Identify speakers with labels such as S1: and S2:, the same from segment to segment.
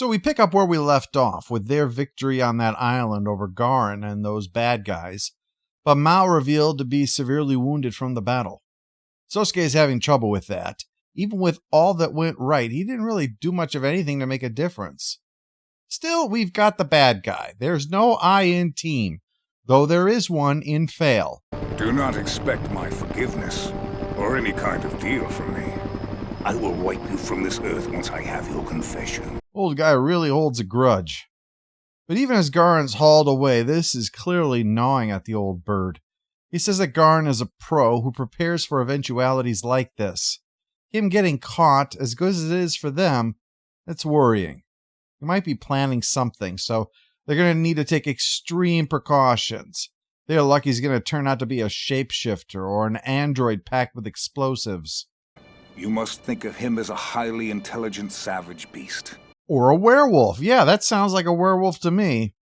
S1: So we pick up where we left off, with their victory on that island over Garin and those bad guys, but Mao revealed to be severely wounded from the battle. Sosuke is having trouble with that. Even with all that went right, he didn't really do much of anything to make a difference. Still, we've got the bad guy. There's no I in team, though there is one in fail.
S2: Do not expect my forgiveness, or any kind of deal from me. I will wipe you from this earth once I have your confession.
S1: Old guy really holds a grudge. But even as Garin's hauled away, this is clearly gnawing at the old bird. He says that Garin is a pro who prepares for eventualities like this. Him getting caught, as good as it is for them, it's worrying. He might be planning something, so they're going to need to take extreme precautions. They're lucky he's going to turn out to be a shapeshifter or an android packed with explosives.
S2: You must think of him as a highly intelligent savage beast.
S1: Or a werewolf. Yeah, that sounds like a werewolf to me.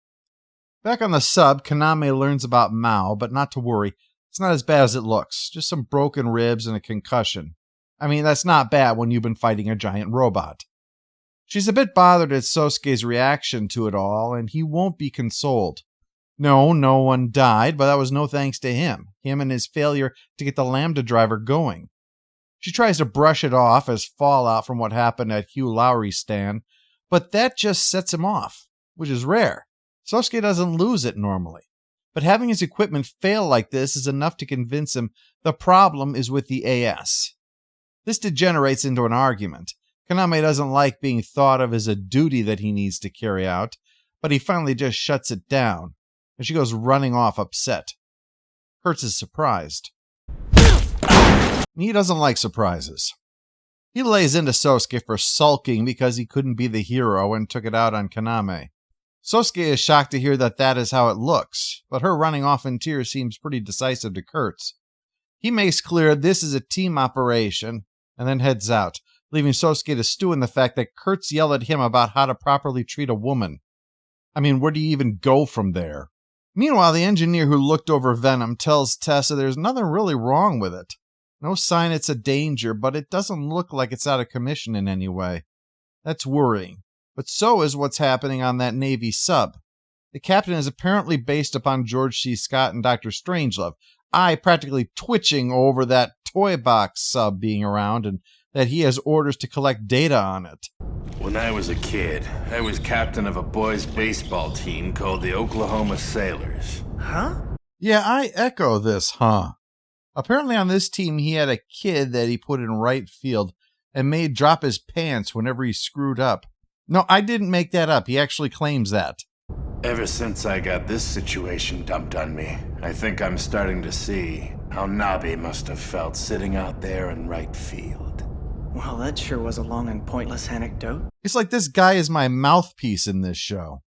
S1: Back on the sub, Kaname learns about Mao, but not to worry. It's not as bad as it looks. Just some broken ribs and a concussion. I mean, that's not bad when you've been fighting a giant robot. She's a bit bothered at Sosuke's reaction to it all, and he won't be consoled. No one died, but that was no thanks to him and his failure to get the Lambda driver going. She tries to brush it off as fallout from what happened at Hugh Lowry's stand, but that just sets him off, which is rare. Sosuke doesn't lose it normally, but having his equipment fail like this is enough to convince him the problem is with the AS. This degenerates into an argument. Kaname doesn't like being thought of as a duty that he needs to carry out, but he finally just shuts it down, and she goes running off upset. Hertz is surprised. He doesn't like surprises. He lays into Sosuke for sulking because he couldn't be the hero and took it out on Kaname. Sosuke is shocked to hear that is how it looks, but her running off in tears seems pretty decisive to Kurtz. He makes clear this is a team operation, and then heads out, leaving Sosuke to stew in the fact that Kurtz yelled at him about how to properly treat a woman. I mean, where do you even go from there? Meanwhile, the engineer who looked over Venom tells Tessa there's nothing really wrong with it. No sign it's a danger, but it doesn't look like it's out of commission in any way. That's worrying. But so is what's happening on that Navy sub. The captain is apparently based upon George C. Scott and Dr. Strangelove, I practically twitching over that toy box sub being around and that he has orders to collect data on it.
S3: When I was a kid, I was captain of a boys' baseball team called the Oklahoma Sailors.
S4: Huh?
S1: Yeah, I echo this, huh? Apparently on this team he had a kid that he put in right field and made drop his pants whenever he screwed up. No, I didn't make that up. He actually claims that.
S3: Ever since I got this situation dumped on me, I think I'm starting to see how Nabi must have felt sitting out there in right field.
S4: Well, that sure was a long and pointless anecdote.
S1: It's like this guy is my mouthpiece in this show.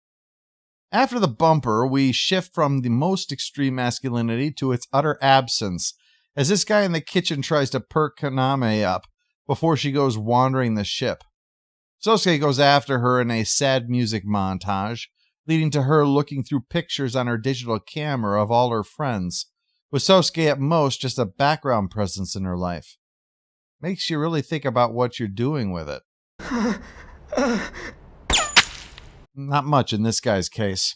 S1: After the bumper, we shift from the most extreme masculinity to its utter absence, as this guy in the kitchen tries to perk Kaname up before she goes wandering the ship. Sosuke goes after her in a sad music montage, leading to her looking through pictures on her digital camera of all her friends, with Sosuke at most just a background presence in her life. Makes you really think about what you're doing with it. Not much in this guy's case.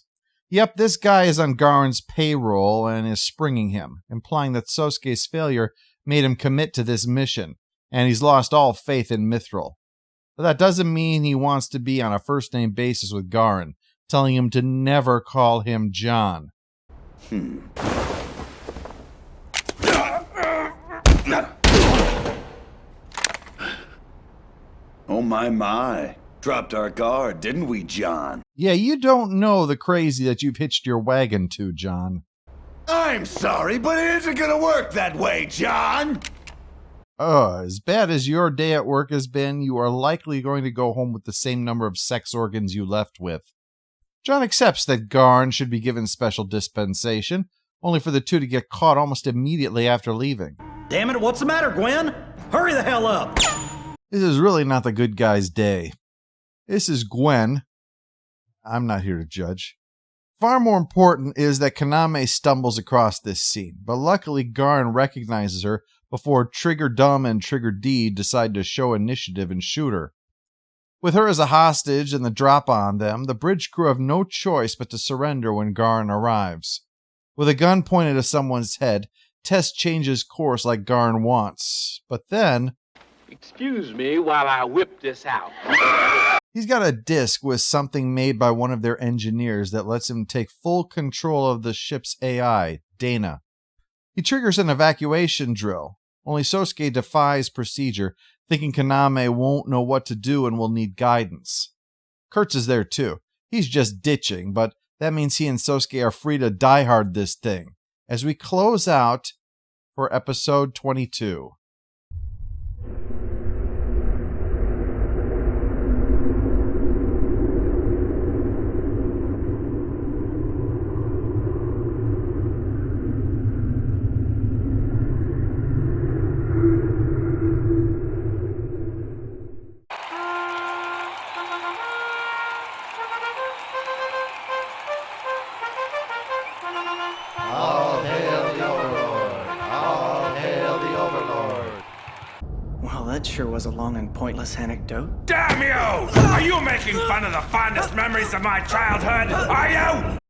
S1: Yep, this guy is on Garin's payroll and is springing him, implying that Sosuke's failure made him commit to this mission, and he's lost all faith in Mithril. But that doesn't mean he wants to be on a first-name basis with Garin, telling him to never call him John.
S5: Oh my. Dropped our guard, didn't we, John?
S1: Yeah, you don't know the crazy that you've hitched your wagon to, John.
S5: I'm sorry, but it isn't gonna work that way, John!
S1: As bad as your day at work has been, you are likely going to go home with the same number of sex organs you left with. John accepts that Garin should be given special dispensation, only for the two to get caught almost immediately after leaving.
S6: Damn it, what's the matter, Gwen? Hurry the hell up!
S1: This is really not the good guy's day. This is Gwen. I'm not here to judge. Far more important is that Kaname stumbles across this scene, but luckily Garin recognizes her before Trigger Dumb and Trigger D decide to show initiative and shoot her. With her as a hostage and the drop on them, the bridge crew have no choice but to surrender when Garn arrives. With a gun pointed at someone's head, Tess changes course like Garn wants. But then,
S7: Excuse me while I whip this out.
S1: he's got a disc with something made by one of their engineers that lets him take full control of the ship's AI, Dana. He triggers an evacuation drill, only Sosuke defies procedure, thinking Kaname won't know what to do and will need guidance. Kurtz is there too. He's just ditching, but that means he and Sosuke are free to diehard this thing as we close out for episode 22.
S4: Well, that sure was a long and pointless anecdote.
S2: Damn you! Are you making fun of the fondest memories of my childhood? Are you?